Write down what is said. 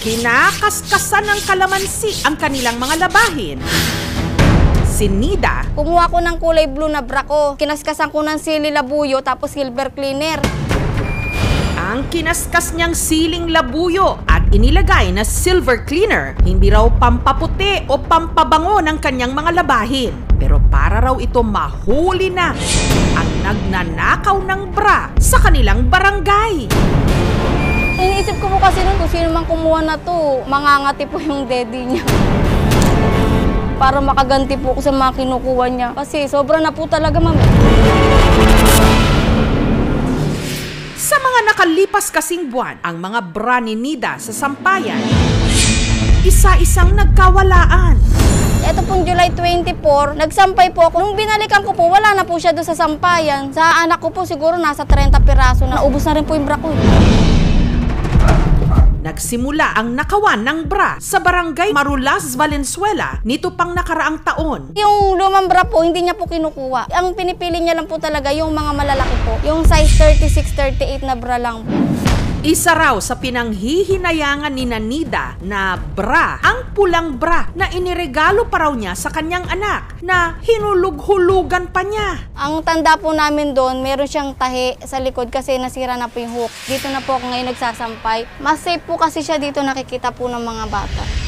Kinakaskasan ng kalamansi ang kanilang mga labahin. Si Nida, kumuha ko ng kulay blue na bra ko. Kinaskasan ko ng sili labuyo tapos silver cleaner. ang kinaskas niyang siling labuyo at inilagay na silver cleaner, hindi raw pampaputi o pampabango ng kanyang mga labahin. Pero para raw ito mahuli na ang nagnanakaw ng bra sa kanilang barangay. Iniisip ko po kasi nun kung sino man kumuha na to, mangangati po yung daddy niya. Para makaganti po ko sa mga kinukuha niya. Kasi sobra na po talaga, ma'am. Sa mga nakalipas kasing buwan, ang mga bra ni Nida sa sampayan, isa-isang nagkawalaan. Ito pong July 24, nagsampay po ako. Nung binalikan ko po, wala na po siya doon sa sampayan. Sa anak ko po siguro nasa 30 piraso na. Naubos na rin po yung bra ko. Nagsimula ang nakawan ng bra sa barangay Marulas, Valenzuela nito pang nakaraang taon. Yung lumang bra po, hindi niya po kinukuha. Ang pinipili niya lang po talaga yung mga malalaki po. Yung size 36, 38 na bra lang po. Isa raw sa pinanghihinayangan ni Nida na bra, ang pulang bra na iniregalo pa raw niya sa kanyang anak na hinulug-hulugan pa niya. Ang tanda po namin doon, meron siyang tahi sa likod kasi nasira na po yung hook. Dito na po ako ngayon nagsasampay. Mas safe po kasi siya dito, nakikita po ng mga bata.